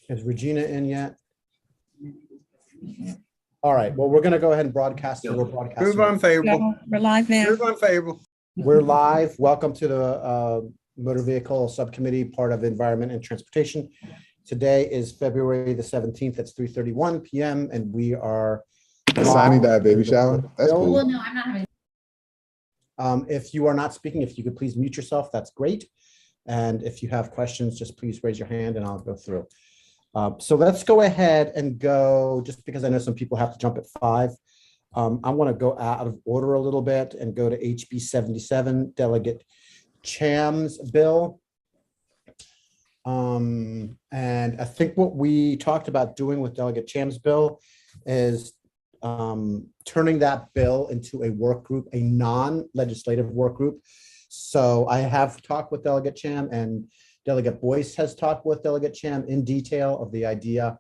Is Regina in yet? All right, well, we're going to go ahead and broadcast it. We're broadcasting. Move unfavorable. We're live now. Move unfavorable. We're live. Welcome to the Motor Vehicle Subcommittee, part of Environment and Transportation. Today is February the 17th. It's 3:31 p.m. and we are. Signing that baby shower. That's cool. Well, no, I'm not having. If you are not speaking, if you could please mute yourself, that's great. And if you have questions, just please raise your hand and I'll go through. So let's go ahead and go, just because I know some people have to jump at 5. I want to go out of order a little bit and go to HB 77, Delegate Cham's bill. And I think what we talked about doing with Delegate Cham's bill is turning that bill into a work group, a non-legislative work group. So I have talked with Delegate Cham, and Delegate Boyce has talked with Delegate Cham in detail of the idea.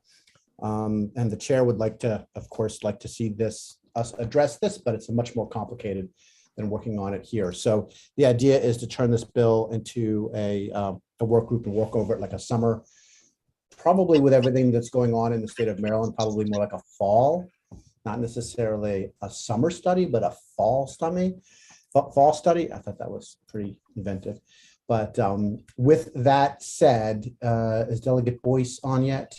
And the chair would like to, of course, see us address this, but it's much more complicated than working on it here. So the idea is to turn this bill into a work group and work over it like a summer, probably with everything that's going on in the state of Maryland, probably more like a fall, not necessarily a summer study, but a fall study. I thought that was pretty inventive. But with that said, is Delegate Boyce on yet?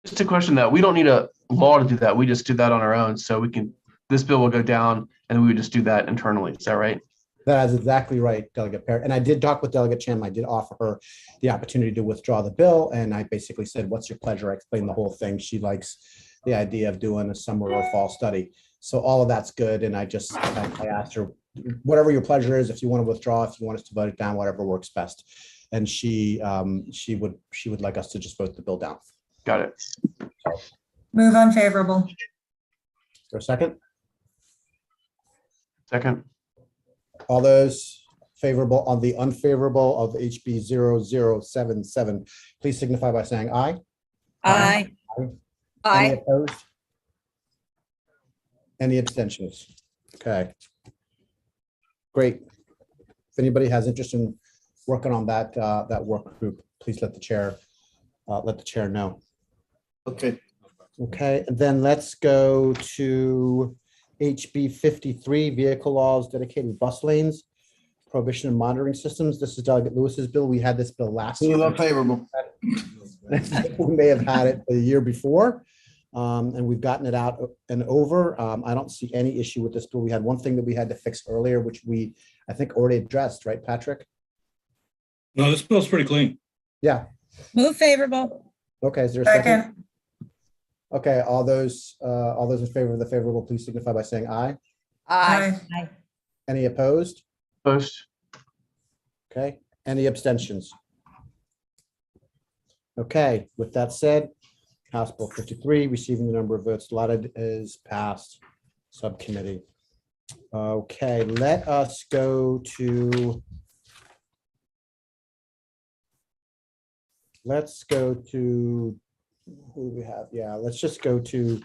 Just a question that we don't need a law to do that. We just do that on our own. So we can, this bill will go down and we would just do that internally. Is that right? That is exactly right, Delegate Parrott. And I did talk with Delegate Cham. I did offer her the opportunity to withdraw the bill. And I basically said, what's your pleasure? I explained the whole thing. She likes the idea of doing a summer or fall study. So all of that's good. And I asked her, whatever your pleasure is, if you want to withdraw, if you want us to vote it down, whatever works best. And she would like us to just vote the bill down. Got it. Move unfavorable. For a second. Second. All those favorable on the unfavorable of HB 0077, please signify by saying aye. Aye. Any Aye. opposed? Any abstentions? Okay. Great. If anybody has interest in working on that work group, please let the chair know. Okay. Okay, and then let's go to HB 53, Vehicle Laws, Dedicated Bus Lanes, Prohibition and Monitoring Systems. This is Delegate Lewis's bill. We had this bill last Move year. unfavorable. We may have had it the year before, and we've gotten it out and over. I don't see any issue with this bill. We had one thing that we had to fix earlier, which we, I think, already addressed, right, Patrick? No, this bill's pretty clean. Yeah. Move favorable. Okay, is there a second? Okay, all those in favor of the favorable, please signify by saying aye. Aye. Any opposed? Post. Okay, any abstentions? Okay, with that said, House Bill 53, receiving the number of votes allotted, is passed. Subcommittee. Okay, let us go to. Let's go to, who do we have? Yeah, let's just go to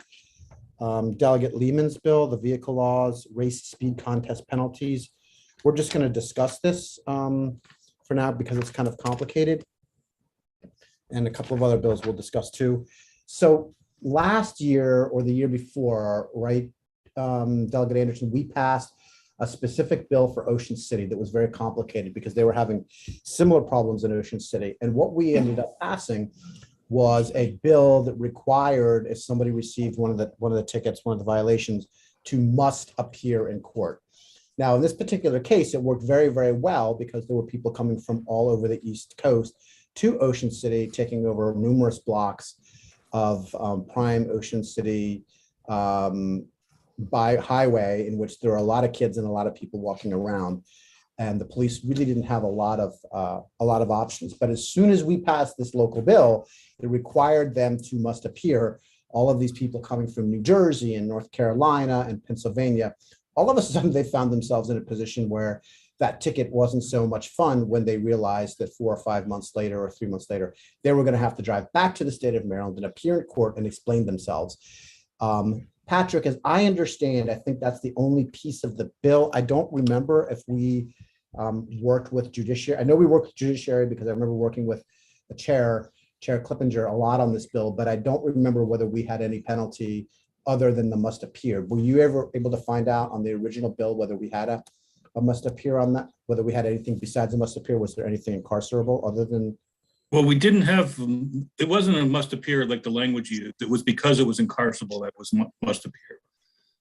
Delegate Lehman's bill, the vehicle laws, race speed contest penalties. We're just going to discuss this for now because it's kind of complicated. And a couple of other bills we'll discuss too. So last year or the year before, right, Delegate Anderson, we passed a specific bill for Ocean City that was very complicated because they were having similar problems in Ocean City. And what we ended up passing was a bill that required, if somebody received one of the tickets, one of the violations, to must appear in court. Now, in this particular case, it worked very, very well because there were people coming from all over the East Coast to Ocean City, taking over numerous blocks of prime Ocean City by highway, in which there are a lot of kids and a lot of people walking around, and the police really didn't have a lot of options. But as soon as we passed this local bill, it required them to must appear. All of these people coming from New Jersey and North Carolina and Pennsylvania, all of a sudden they found themselves in a position where that ticket wasn't so much fun when they realized that 4 or 5 months later or 3 months later, they were going to have to drive back to the state of Maryland and appear in court and explain themselves. Patrick, as I understand, I think that's the only piece of the bill. I don't remember if we worked with judiciary. I know we worked with judiciary because I remember working with Chair Clippinger a lot on this bill, but I don't remember whether we had any penalty other than the must appear. Were you ever able to find out on the original bill whether we had a must appear on that? Whether we had anything besides a must appear? Was there anything incarcerable other than? Well, we didn't have, it wasn't a must appear like the language used. It was because it was incarcerable that was must appear.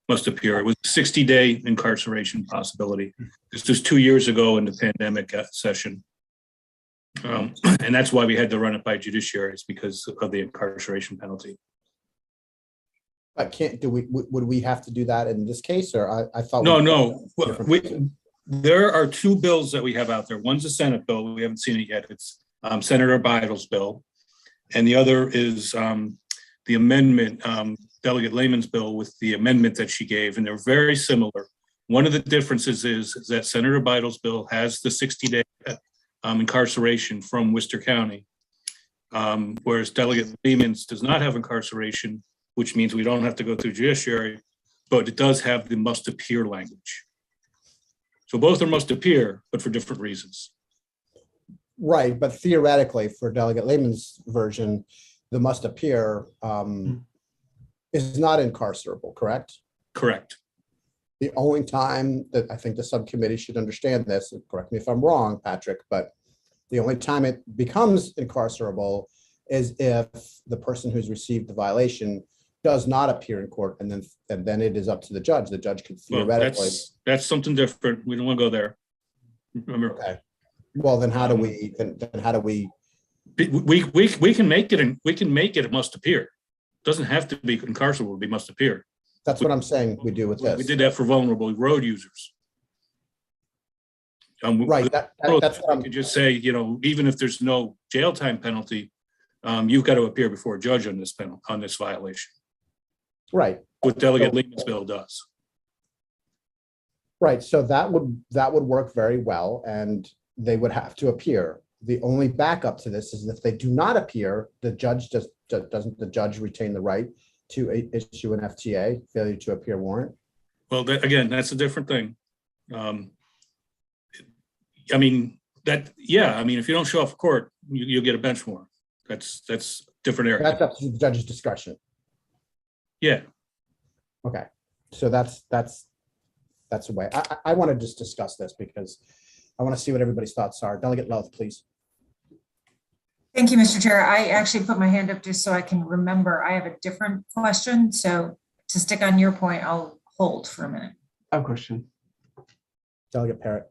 Must appear. It was a 60-day incarceration possibility. This was 2 years ago in the pandemic session. And that's why we had to run it by judiciaries, because of the incarceration penalty. I can't, would we have to do that in this case, or I thought? No. There are two bills that we have out there. One's a Senate bill. We haven't seen it yet. It's Senator Bidel's bill. And the other is the amendment, Delegate Lehman's bill with the amendment that she gave, and they're very similar. One of the differences is that Senator Bidel's bill has the 60-day incarceration from Worcester County, whereas Delegate Lehman's does not have incarceration, which means we don't have to go through judiciary, but it does have the must appear language. So both are must appear, but for different reasons. Right, but theoretically, for Delegate Lehman's version, the must appear is not incarcerable, correct? Correct. The only time that I think the subcommittee should understand this, and correct me if I'm wrong, Patrick, but the only time it becomes incarcerable is if the person who's received the violation does not appear in court, and then it is up to the judge. The judge can theoretically. Well, that's something different. We don't want to go there. Remember. Okay. Well, then how do we? Then how do we? We can make it. We can make it a must appear. It doesn't have to be incarcerable to be must appear. That's what I'm saying. We do with this. We did that for vulnerable road users. Right. That's what I'm. You could just say, even if there's no jail time penalty, you've got to appear before a judge on this violation. Right. What Delegate Lehman's bill does. Right. So that would work very well, and they would have to appear. The only backup to this is if they do not appear, the judge doesn't the judge retain the right to issue an FTA, failure to appear warrant? Well, again, that's a different thing. If you don't show up for court, you'll get a bench warrant. That's different area. That's up to the judge's discretion. Yeah. Okay. So that's a way. I want to just discuss this because I want to see what everybody's thoughts are. Delegate Louth, please. Thank you, Mr. Chair. I actually put my hand up just so I can remember. I have a different question. So to stick on your point, I'll hold for a minute. I have a question. Delegate Parrott.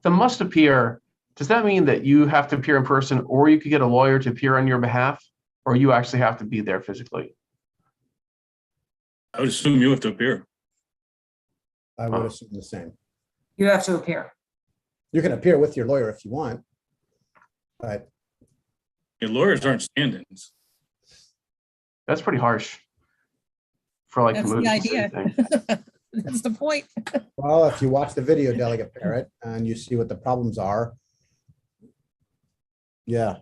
The must appear, does that mean that you have to appear in person, or you could get a lawyer to appear on your behalf, or you actually have to be there physically? I would assume you have to appear. I would assume the same. You have to appear. You can appear with your lawyer if you want, but Your lawyers aren't stand-ins. That's pretty harsh for like That's the emergency idea. thing. That's the point. well, if you watch the video, Delegate Parrott, and you see what the problems are. Yeah.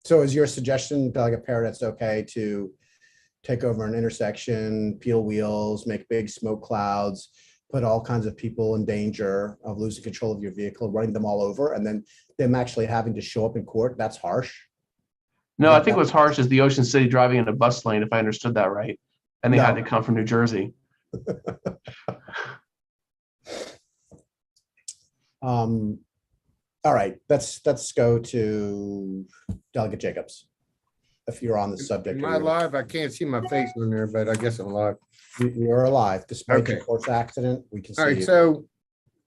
So is your suggestion, Delegate Parrott, it's okay to take over an intersection, peel wheels, make big smoke clouds, put all kinds of people in danger of losing control of your vehicle, running them all over, and then them actually having to show up in court? That's harsh. No, I think what's harsh is the Ocean City driving in a bus lane, if I understood that right. And they had No. to come from New Jersey. All right, let's go to Delegate Jacobs. If you're on the subject. Am I live? I can't see my face on there, but I guess I'm live. You're alive, despite Okay. your horse accident, we can All right, see you.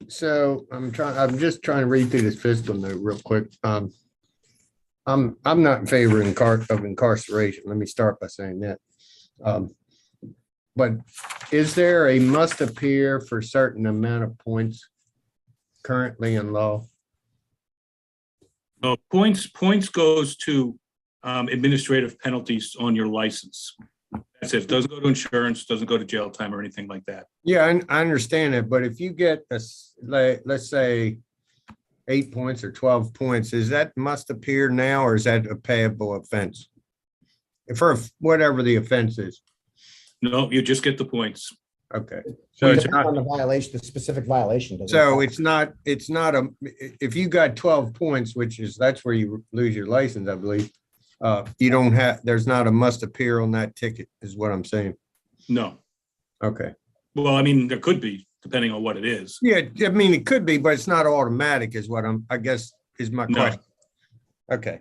so I'm just trying to read through this fiscal note real quick. I'm not in favor of incarceration. Let me start by saying that. But is there a must appear for certain amount of points currently in law? Points goes to administrative penalties on your license. That's it. It doesn't go to insurance, doesn't go to jail time or anything like that. Yeah, I understand it, but if you get let's say 8 points or 12 points, is that must appear now, or is that a payable offense? For whatever the offense is. No, you just get the points. Okay. So it's Depends not, on the violation, the specific violation. doesn't so it? it's not a, if you got 12 points, which is, that's where you lose your license, I believe. You don't have, there's not a must appear on that ticket is what I'm saying. No. Okay. Well, I mean, there could be, depending on what it is. Yeah, I mean, it could be, but it's not automatic is what I guess is my No. question. Okay.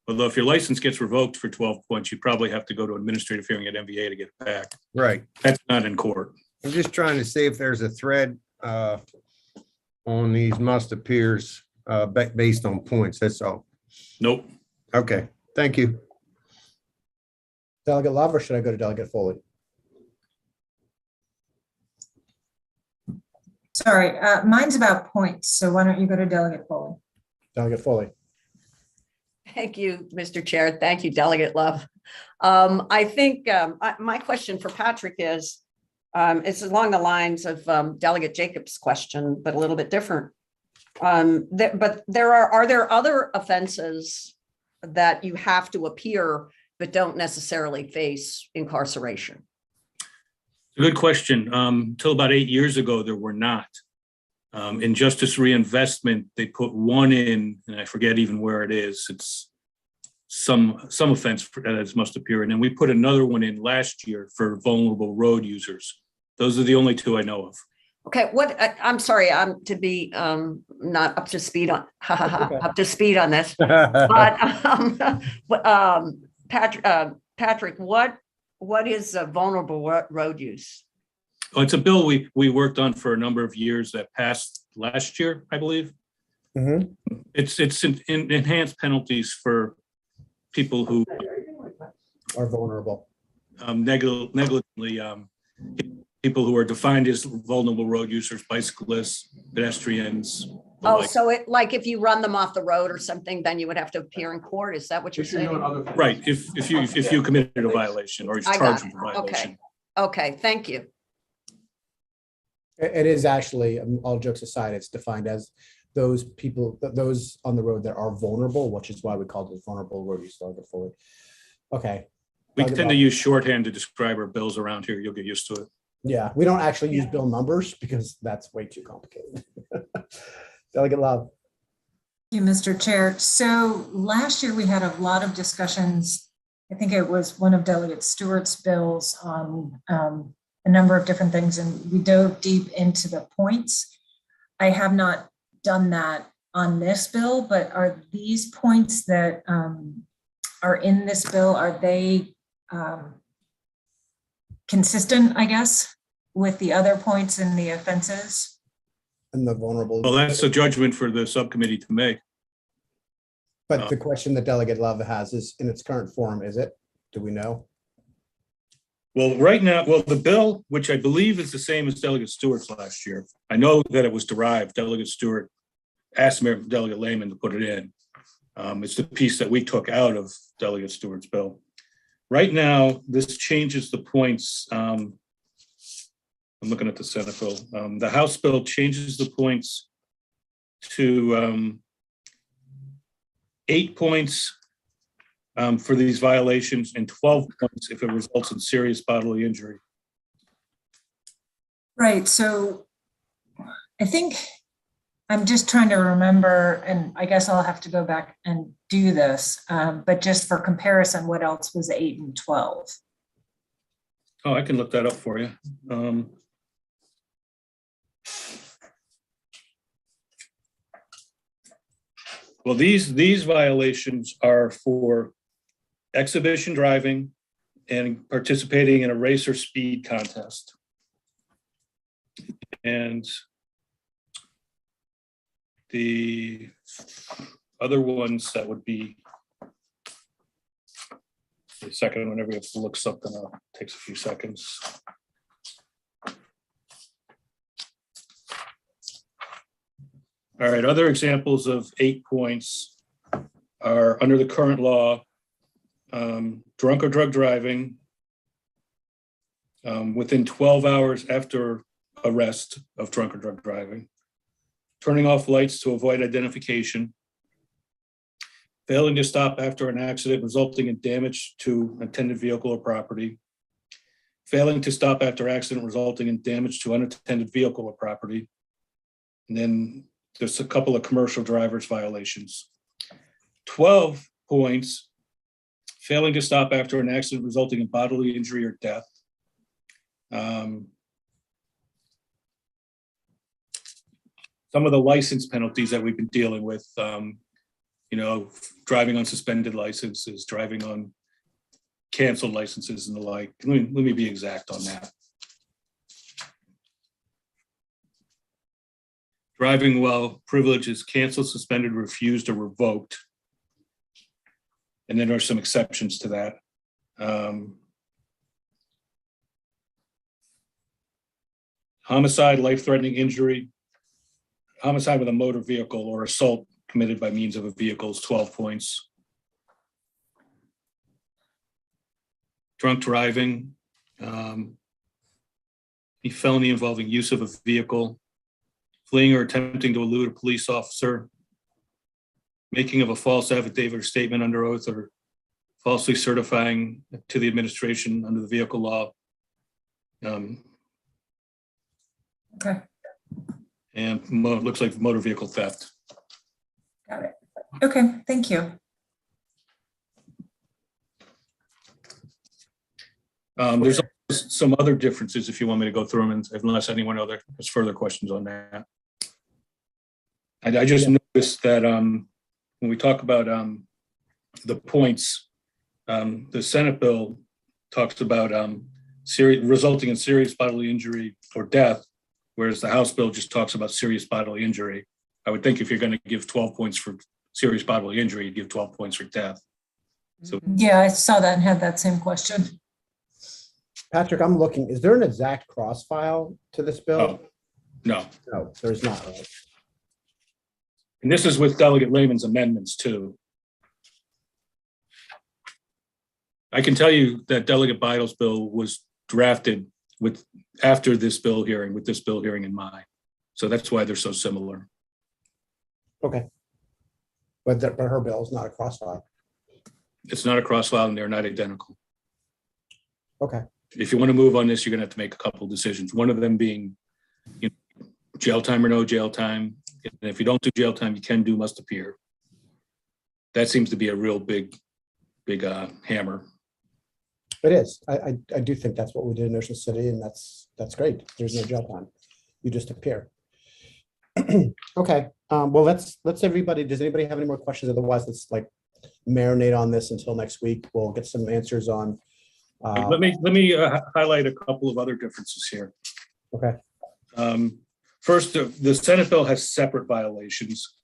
Although if your license gets revoked for 12 points, you probably have to go to administrative hearing at MVA to get it back. Right. That's not in court. I'm just trying to see if there's a thread on these must appears based on points. That's all. Nope. Okay, thank you. Delegate Love, or should I go to Delegate Foley? Sorry, mine's about points, so why don't you go to Delegate Foley? Delegate Foley. Thank you, Mr. Chair. Thank you, Delegate Love. I think my question for Patrick is, it's along the lines of Delegate Jacobs' question, but a little bit different. But are there other offenses that you have to appear but don't necessarily face incarceration? A good question. Until about 8 years ago, there were not. In justice reinvestment, they put one in, and I forget even where it is. It's some offense that must appear. And then we put another one in last year for vulnerable road users. Those are the only two I know of. Okay, I'm sorry, I'm to be not up to speed on Okay. up to speed on this. But Patrick, what is a vulnerable road use? Oh, it's a bill we worked on for a number of years that passed last year, I believe. Mhm. It's enhanced penalties for people who Are vulnerable. negligently people who are defined as vulnerable road users, bicyclists, pedestrians. the Oh, like. so like if you run them off the road or something, then you would have to appear in court? Is that what you're saying? Right, if you committed a violation or you're I got charged it. with a violation. Okay, thank you. It is actually, all jokes aside, it's defined as those people, those on the road that are vulnerable, which is why we called it vulnerable road use. Delegate Foley. Okay. We Delegate tend to Love. use shorthand to describe our bills around here. You'll get used to it. Yeah, we don't actually use bill numbers because that's way too complicated. Delegate Love. Thank you, Mr. Chair. So last year we had a lot of discussions. I think it was one of Delegate Stewart's bills on a number of different things, and we dove deep into the points. I have not done that on this bill, but are these points that are in this bill, are they consistent, I guess, with the other points in the offenses? And the vulnerable. Well, that's a judgment for the subcommittee to make. But the question that Delegate Love has is, in its current form, is it? Do we know? Well, right now, the bill, which I believe is the same as Delegate Stewart's last year. I know that it was derived. Delegate Stewart asked Delegate Lehman to put it in. It's the piece that we took out of Delegate Stewart's bill. Right now, this changes the points. I'm looking at the Senate bill. The House bill changes the points to 8 points for these violations and 12 points if it results in serious bodily injury. Right, so I think I'm just trying to remember, and I guess I'll have to go back and do this, but just for comparison, what else was 8 and 12? Oh, I can look that up for you. Well, these violations are for exhibition driving and participating in a race or speed contest. And the other ones that would be, a second, whenever you have to look something up, it takes a few seconds. All right, other examples of 8 points are under the current law, drunk or drug driving within 12 hours after arrest of drunk or drug driving, turning off lights to avoid identification, failing to stop after an accident resulting in damage to intended vehicle or property, failing to stop after accident resulting in damage to unattended vehicle or property. And then there's a couple of commercial drivers violations. 12 points, failing to stop after an accident resulting in bodily injury or death. Some of the license penalties that we've been dealing with, driving on suspended licenses, driving on canceled licenses and the like. Let me be exact on that. Driving while privilege is canceled, suspended, refused, or revoked. And then there are some exceptions to that. Homicide, life-threatening injury, homicide with a motor vehicle or assault committed by means of a vehicle is 12 points. Drunk driving, a felony involving use of a vehicle, fleeing or attempting to elude a police officer, making of a false affidavit or statement under oath, or falsely certifying to the administration under the vehicle law. Okay, And looks like motor vehicle theft. got it. Okay, thank you. There's some other differences if you want me to go through them, unless anyone has further questions on that. I just noticed that when we talk about the points, the Senate bill talks about resulting in serious bodily injury or death, whereas the House bill just talks about serious bodily injury. I would think if you're going to give 12 points for serious bodily injury, you'd give 12 points for death. So Yeah, I saw that and had that same question. Patrick, I'm looking, is there an exact cross file to this bill? no. No, there's not. Right? And this is with Delegate Lehman's amendments too. I can tell you that Delegate Bidle's bill was drafted after this bill hearing, with this bill hearing in mind. So that's why they're so similar. Okay. But her bill is not a cross file. It's not a cross file and they're not identical. Okay. If you want to move on this, you're going to have to make a couple of decisions. One of them being jail time or no jail time. And if you don't do jail time, you can do must appear. That seems to be a real big hammer. It is. I do think that's what we did in Ocean City, and that's great. There's no jail time. You just appear. Okay. Well, let's everybody. Does anybody have any more questions? Otherwise, let's marinate on this until next week. We'll get some answers on. Let me highlight a couple of other differences here. Okay. First, the Senate bill has separate violations.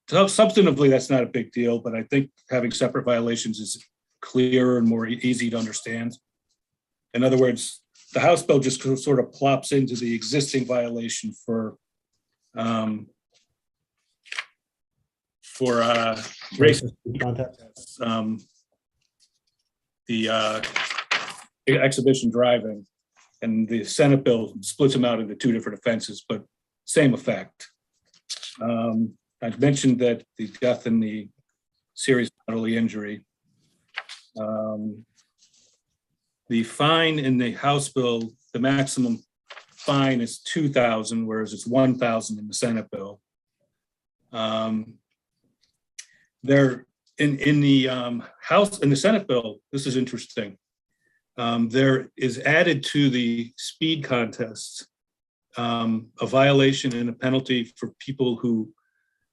So substantively, that's not a big deal, but I think having separate violations is clearer and more easy to understand. In other words, the House bill just sort of plops into the existing violation for racist Context. the exhibition driving, and the Senate bill splits them out into two different offenses, but same effect. I mentioned that the death and the serious bodily injury. The fine in the House bill, the maximum fine is $2,000, whereas it's $1,000 in the Senate bill. There in the House, in the Senate bill, this is interesting. There is added to the speed contest a violation and a penalty for people who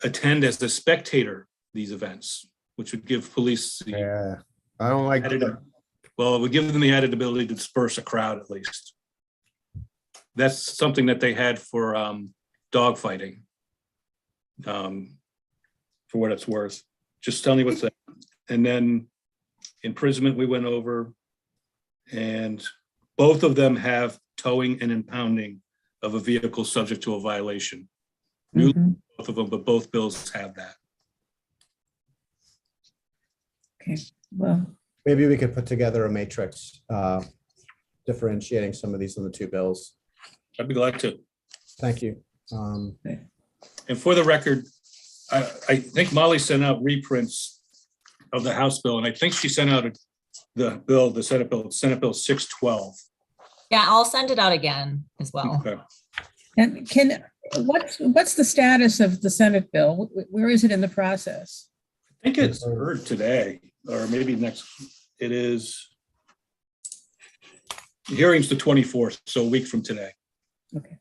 attend as a spectator these events, which would give police the Yeah, I don't like that. well, it would give them the added ability to disperse a crowd at least. That's something that they had for dog fighting, for what it's worth. Just tell me what's that. And then imprisonment we went over, and both of them have towing and impounding of a vehicle subject to a violation. New, both of them, but both bills have that. Okay, well, Maybe we could put together a matrix differentiating some of these in the two bills. I'd be glad to. Thank you. And for the record, I think Molly sent out reprints of the House bill, and I think she sent out the Senate Bill 612. Yeah, I'll send it out again as well. Okay. And what's the status of the Senate bill? Where is it in the process? I think it's heard today, or maybe next, it is. The hearing's the 24th, so a week from today. Okay.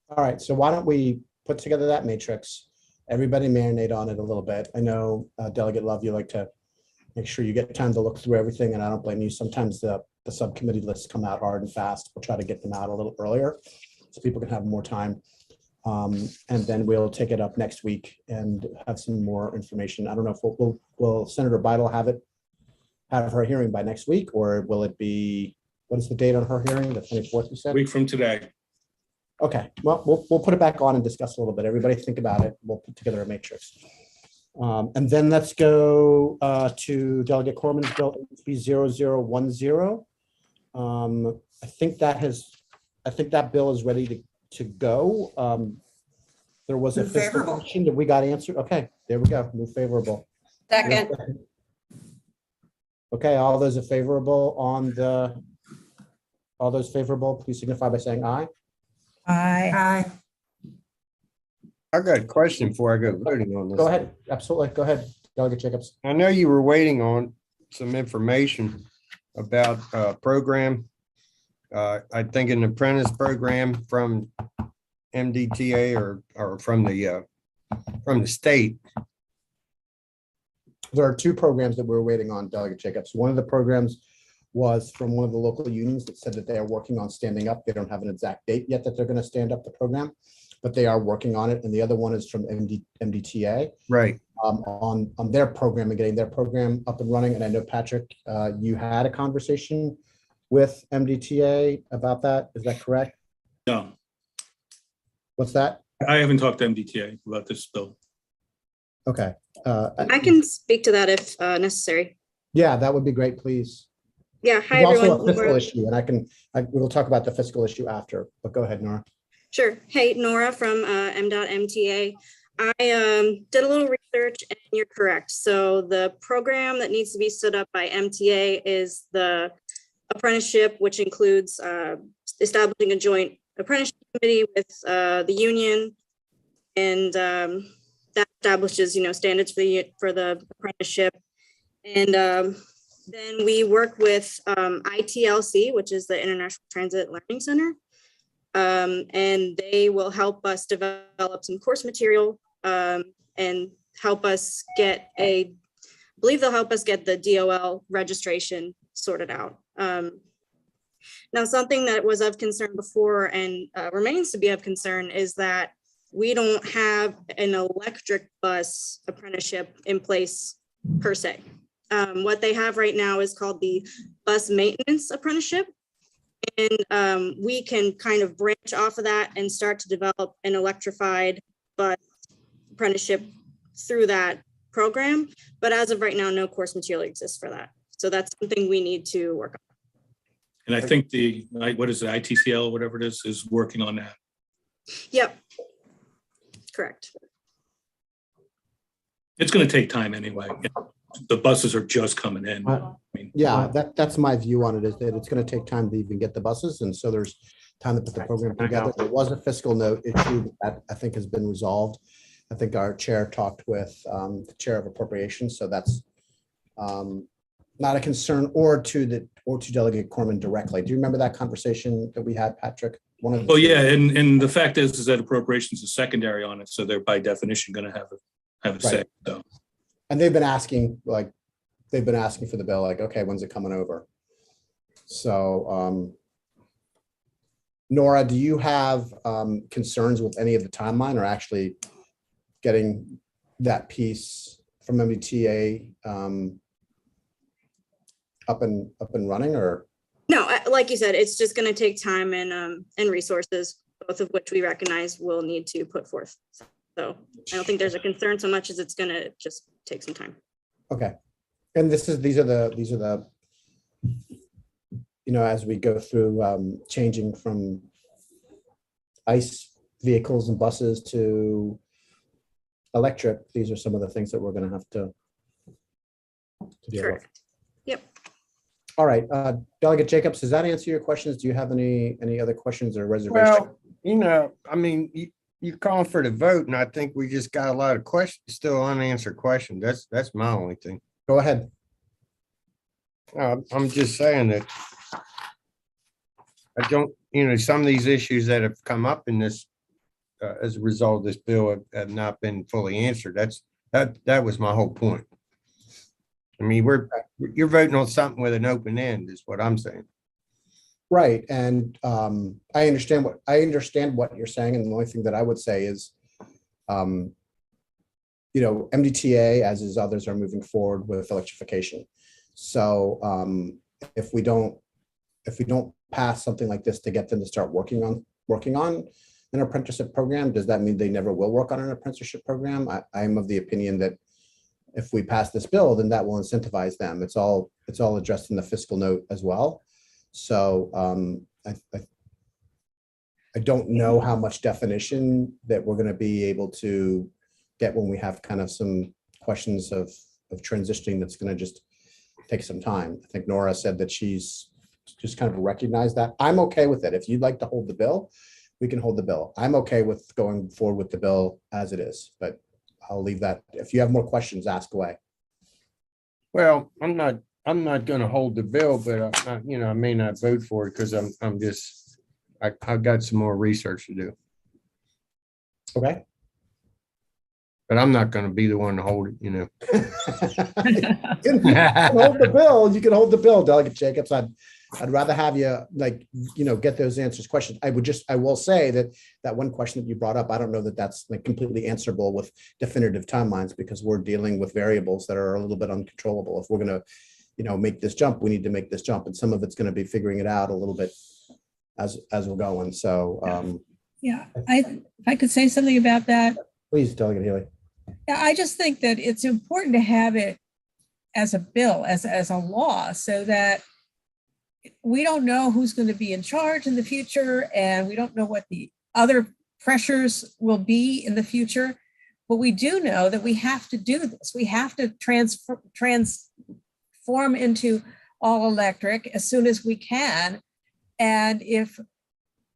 All right, so why don't we put together that matrix? Everybody marinate on it a little bit. I know Delegate Love, you like to make sure you get time to look through everything, and I don't blame you. Sometimes the subcommittee lists come out hard and fast. We'll try to get them out a little earlier so people can have more time. And then we'll take it up next week and have some more information. I don't know if will Senator Bidel have her hearing by next week, or will it be, what is the date on her hearing? The 24th, you said? Week from today. Okay, well, we'll put it back on and discuss a little bit. Everybody think about it. We'll put together a matrix. And then let's go to Delegate Corman's bill HB 0010. I think that bill is ready to go. There was a Move fiscal favorable. question that we got answered. Okay, there we go. Move favorable. Second, Okay, all those are favorable all those favorable, please signify by saying aye. Aye. I got a question before I go voting on this. Go ahead, absolutely, go ahead, Delegate Jacobs. I know you were waiting on some information about program. I think an apprentice program from MDTA or from the state. There are two programs that we're waiting on, Delegate Jacobs. One of the programs was from one of the local unions that said that they are working on standing up. They don't have an exact date yet that they're going to stand up the program, but they are working on it. And the other one is from MDTA Right. on their program and getting their program up and running. And I know, Patrick, you had a conversation with MDTA about that. Is that correct? No, What's that? I haven't talked to MDTA about this bill. Okay. I can speak to that if necessary. Yeah, that would be great, please. Yeah, hi There's also a everyone. fiscal issue, and we'll talk about the fiscal issue after, but go ahead, Nora. Sure. Hey, Nora from M.MTA. I did a little research and you're correct. So the program that needs to be stood up by MTA is the apprenticeship, which includes establishing a joint apprenticeship committee with the union. And that establishes, standards for the apprenticeship. And then we work with ITLC, which is the International Transit Learning Center. And they will help us develop some course material and help us get I believe they'll help us get the DOL registration sorted out. Now, something that was of concern before and remains to be of concern is that we don't have an electric bus apprenticeship in place per se. What they have right now is called the Bus Maintenance Apprenticeship. And we can kind of branch off of that and start to develop an electrified bus apprenticeship through that program. But as of right now, no course material exists for that. So that's something we need to work on. And I think what is it, ITCL, whatever it is working on that. Yep. Correct. It's going to take time anyway. The buses are just coming in. Yeah, that's my view on it, is that it's going to take time to even get the buses. And so there's time to put the program together. There was a fiscal note issue that I think has been resolved. I think our chair talked with the chair of appropriations. So that's not a concern or to Delegate Corman directly. Do you remember that conversation that we had, Patrick? Oh, yeah. And the fact is that appropriations is secondary on it. So they're by definition going to have a say. Right. So. And they've been asking for the bill, like, okay, when's it coming over? So, Nora, do you have concerns with any of the timeline or actually getting that piece from MVTA up and running, or? No, like you said, it's just going to take time and resources, both of which we recognize we'll need to put forth. So I don't think there's a concern so much as it's going to just take some time. Okay. And these are the, as we go through changing from ICE vehicles and buses to electric, these are some of the things that we're going to have to to deal with. Correct. Yep. All right, Delegate Jacobs, does that answer your questions? Do you have any other questions or reservations? Well, I mean, you're calling for the vote, and I think we just got a lot of questions, still unanswered questions. That's my only thing. Go ahead. I'm just saying that I don't, some of these issues that have come up in this as a result of this bill have not been fully answered. That was my whole point. I mean, you're voting on something with an open end is what I'm saying. Right, and I understand what you're saying, and the only thing that I would say is, MDTA, as is others, are moving forward with electrification. So if we don't pass something like this to get them to start working on an apprenticeship program, does that mean they never will work on an apprenticeship program? I'm of the opinion that if we pass this bill, then that will incentivize them. It's all addressed in the fiscal note as well. So I don't know how much definition that we're going to be able to get when we have kind of some questions of transitioning that's going to just take some time. I think Nora said that she's just kind of recognized that. I'm okay with it. If you'd like to hold the bill, we can hold the bill. I'm okay with going forward with the bill as it is, but I'll leave that. If you have more questions, ask away. Well, I'm not going to hold the bill, but I may not vote for it because I've got some more research to do. Okay. But I'm not going to be the one to hold it, You can hold the bill. You can hold the bill, Delegate Jacobs. I'd rather have you get those answers questions. I will say that one question that you brought up, I don't know that that's like completely answerable with definitive timelines, because we're dealing with variables that are a little bit uncontrollable. If we're going to, make this jump, we need to make this jump. And some of it's going to be figuring it out a little bit as we're going. So if I could say something about that. Please, Delegate Healy. Yeah, I just think that it's important to have it as a bill, as a law, so that we don't know who's going to be in charge in the future, and we don't know what the other pressures will be in the future. But we do know that we have to do this. We have to transform into all electric as soon as we can. And if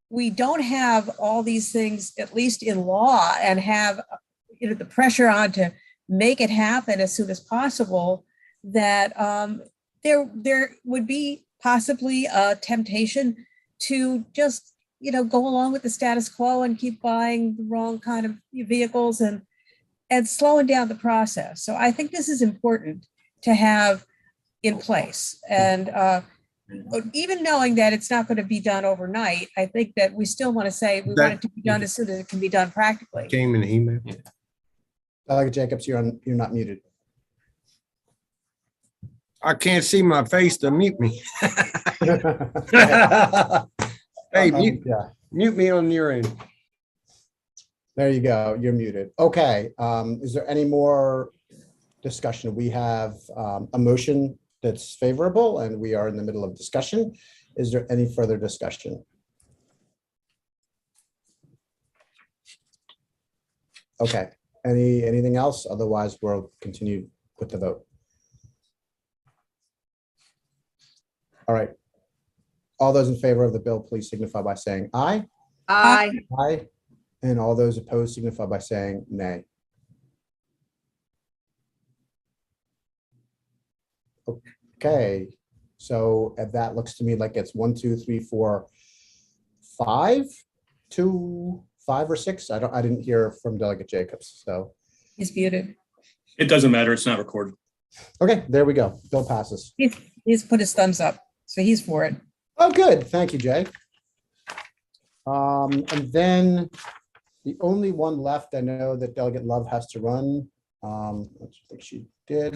we don't have all these things, at least in law, and have the pressure on to make it happen as soon as possible, that there would be possibly a temptation to just go along with the status quo and keep buying the wrong kind of vehicles and slowing down the process. So I think this is important to have in place. And even knowing that it's not going to be done overnight, I think that we still want to say we want it to be done as soon as it can be done practically. Came in the email. Delegate Jacobs, you're not muted. I can't see my face to mute me. Hey, mute me on your end. There you go. You're muted. Okay. Is there any more discussion? We have a motion that's favorable, and we are in the middle of discussion. Is there any further discussion? Okay. Anything else? Otherwise, we'll continue with the vote. All right. All those in favor of the bill, please signify by saying aye. Aye. Aye. And all those opposed signify by saying nay. Okay. So that looks to me like it's 1, 2, 3, 4, 5 to 5 or 6. I didn't hear from Delegate Jacobs. So He's muted. It doesn't matter. It's not recorded. okay, there we go. Bill passes. He's put his thumbs up, so he's for it. Oh, good. Thank you, Jay. And then the only one left, I know that Delegate Love has to run. I think she did.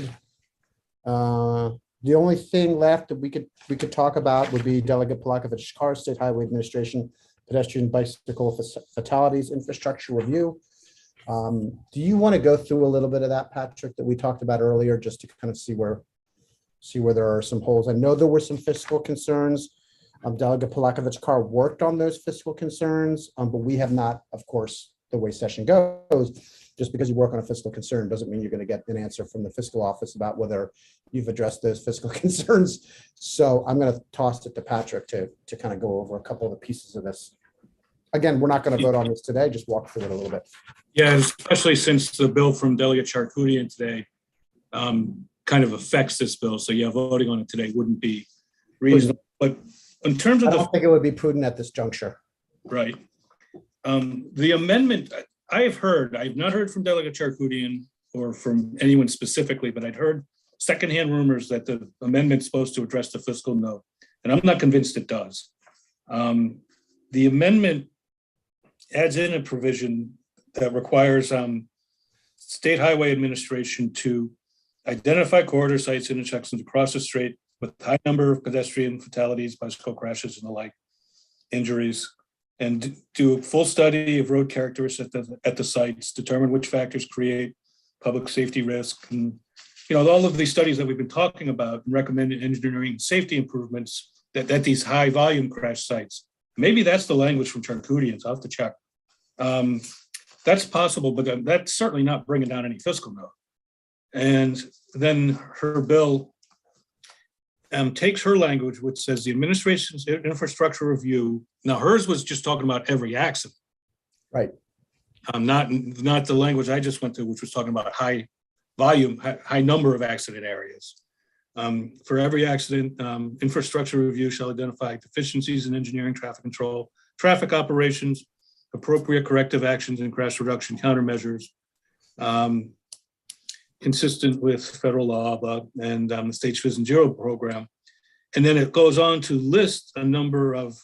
The only thing left that we could talk about would be Delegate Palakovich Carr, State Highway Administration, Pedestrian Bicycle Fatalities Infrastructure Review. Do you want to go through a little bit of that, Patrick, that we talked about earlier, just to kind of see where there are some holes? I know there were some fiscal concerns. Delegate Palakovich Carr worked on those fiscal concerns, but we have not, of course, the way session goes. Just because you work on a fiscal concern doesn't mean you're going to get an answer from the fiscal office about whether you've addressed those fiscal concerns. So I'm going to toss it to Patrick to kind of go over a couple of the pieces of this. Again, we're not going to vote on this today, just walk through it a little bit. Yeah, especially since the bill from Delegate Charkoudian today kind of affects this bill. So yeah, voting on it today wouldn't be reasonable. But in terms I of don't think it would be prudent at this juncture. right. The amendment, I've not heard from Delegate Charkoudian or from anyone specifically, but I'd heard secondhand rumors that the amendment's supposed to address the fiscal note, and I'm not convinced it does. The amendment adds in a provision that requires State Highway Administration to identify corridor sites and intersections across the strait with high number of pedestrian fatalities, bicycle crashes and the like, injuries, and do a full study of road characteristics at the sites, determine which factors create public safety risk, and all of these studies that we've been talking about, and recommended engineering safety improvements at these high volume crash sites. Maybe that's the language from Charkoudian, so I'll have to check. That's possible, but that's certainly not bringing down any fiscal note. And then her bill takes her language, which says the administration's infrastructure review. Now hers was just talking about every accident. Right. Not the language I just went to, which was talking about high volume, high number of accident areas. For every accident, infrastructure review shall identify deficiencies in engineering, traffic control, traffic operations, appropriate corrective actions and crash reduction countermeasures, consistent with federal law and the state's Vision Zero program. And then it goes on to list a number of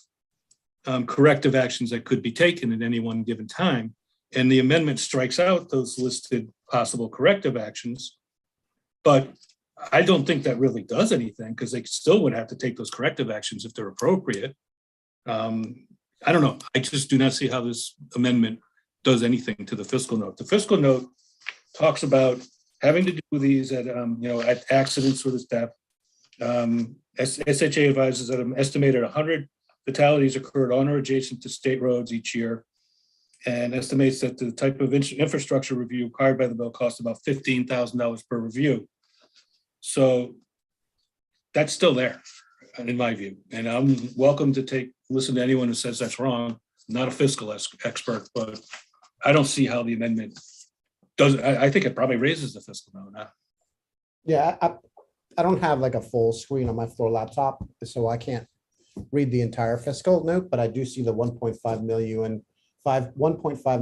corrective actions that could be taken at any one given time. And the amendment strikes out those listed possible corrective actions. But I don't think that really does anything, because they still would have to take those corrective actions if they're appropriate. I don't know. I just do not see how this amendment does anything to the fiscal note. The fiscal note talks about having to do these at accidents with death. SHA advises that an estimated 100 fatalities occurred on or adjacent to state roads each year, and estimates that the type of infrastructure review required by the bill costs about $15,000 per review. So that's still there, in my view. And I'm welcome to listen to anyone who says that's wrong. I'm not a fiscal expert, but I don't see how the amendment does. I think it probably raises the fiscal note. Yeah, I don't have like a full screen on my floor laptop, so I can't read the entire fiscal note, but I do see the 1.5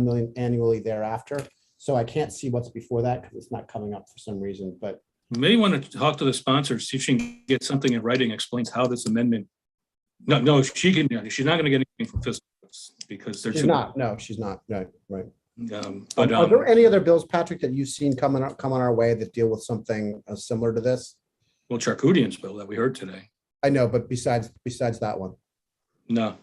million annually thereafter. So I can't see what's before that because it's not coming up for some reason, but You may want to talk to the sponsor, see if she can get something in writing, explains how this amendment. No, she's not going to get anything from fiscal because they're she's too. not. No, she's not. Right. But Are there any other bills, Patrick, that you've seen come on our way that deal with something similar to this? well, Charkoudian's bill that we heard today. I know, but besides that one. No.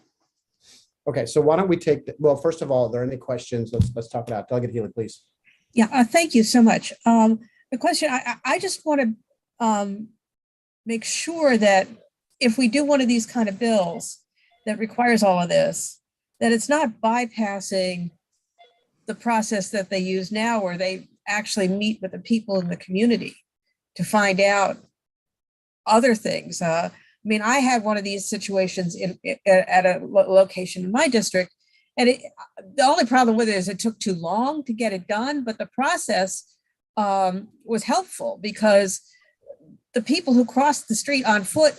Okay, so why don't we take, well, first of all, are there any questions? Let's talk it out. Delegate Healy, please. Yeah, thank you so much. The question, I just want to make sure that if we do one of these kind of bills that requires all of this, that it's not bypassing the process that they use now, where they actually meet with the people in the community to find out other things. I mean, I had one of these situations at a location in my district, and the only problem with it is it took too long to get it done, but the process was helpful because the people who cross the street on foot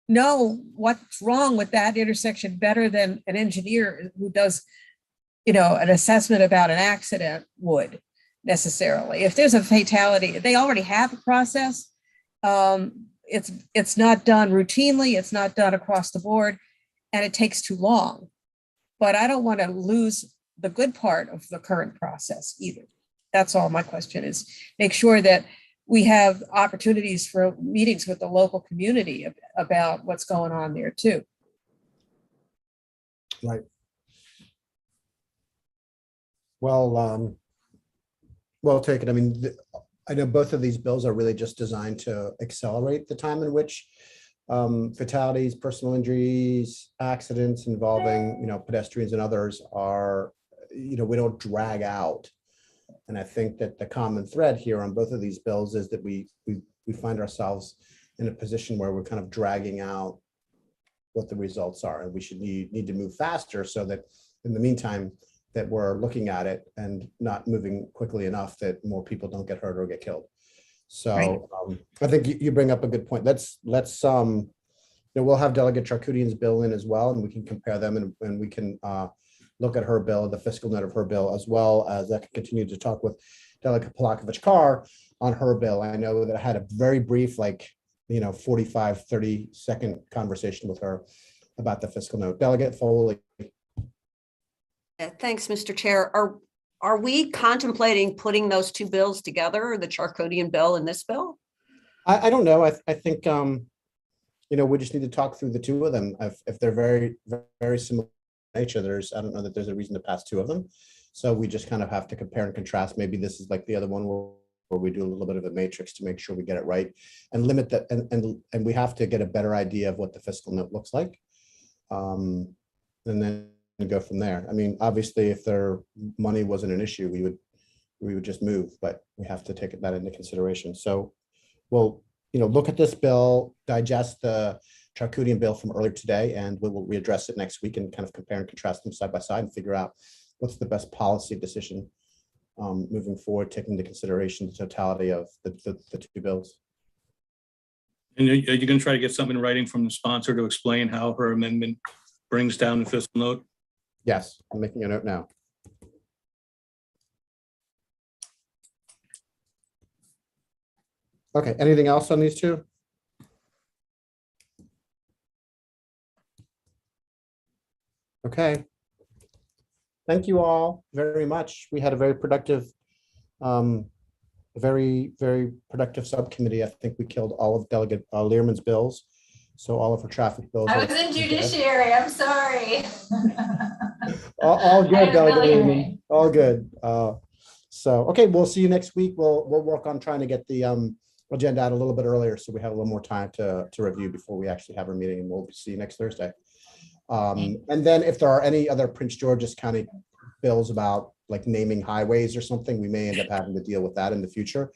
know what's wrong with that intersection better than an engineer who does, an assessment about an accident would necessarily. If there's a fatality, they already have a process. It's not done routinely, it's not done across the board, and it takes too long. But I don't want to lose the good part of the current process either. That's all my question is. Make sure that we have opportunities for meetings with the local community about what's going on there too. Right. Well taken. I mean, I know both of these bills are really just designed to accelerate the time in which fatalities, personal injuries, accidents involving, pedestrians and others are we don't drag out. And I think that the common thread here on both of these bills is that we find ourselves in a position where we're kind of dragging out what the results are, and we should need to move faster so that in the meantime that we're looking at it and not moving quickly enough that more people don't get hurt or get killed. So I think you bring up a good point. Let's we'll have Delegate Charkoudian's bill in as well, and we can compare them, and we can look at her bill, the fiscal note of her bill, as well as I can continue to talk with Delegate Polakovich-Carr on her bill. I know that I had a very brief, 45, 30-second conversation with her about the fiscal note. Delegate Foley. Thanks, Mr. Chair. Are we contemplating putting those two bills together, the Charkoudian bill and this bill? I don't know. I think, we just need to talk through the two of them. If they're very, very similar in nature, I don't know that there's a reason to pass two of them. So we just kind of have to compare and contrast. Maybe this is like the other one where we do a little bit of a matrix to make sure we get it right and limit that. And we have to get a better idea of what the fiscal note looks like. And then go from there. I mean, obviously, if their money wasn't an issue, we would just move, but we have to take that into consideration. So we'll, look at this bill, digest the Charkoudian bill from earlier today, and we will readdress it next week and kind of compare and contrast them side by side and figure out what's the best policy decision moving forward, taking into consideration the totality of the two bills. And are you going to try to get something in writing from the sponsor to explain how her amendment brings down the fiscal note? Yes, I'm making a note now. Okay, anything else on these two? Okay. Thank you all very much. We had a very productive, very, very productive subcommittee. I think we killed all of Delegate Learman's bills. So all of her traffic bills. I was in judiciary, I'm sorry. All good, Delegate Really Learman. All good. So, okay, we'll see you next week. We'll work on trying to get the agenda out a little bit earlier so we have a little more time to review before we actually have our meeting, and we'll see you next Thursday. And then if there are any other Prince George's County bills about like naming highways or something, we may end up having to deal with that in the future.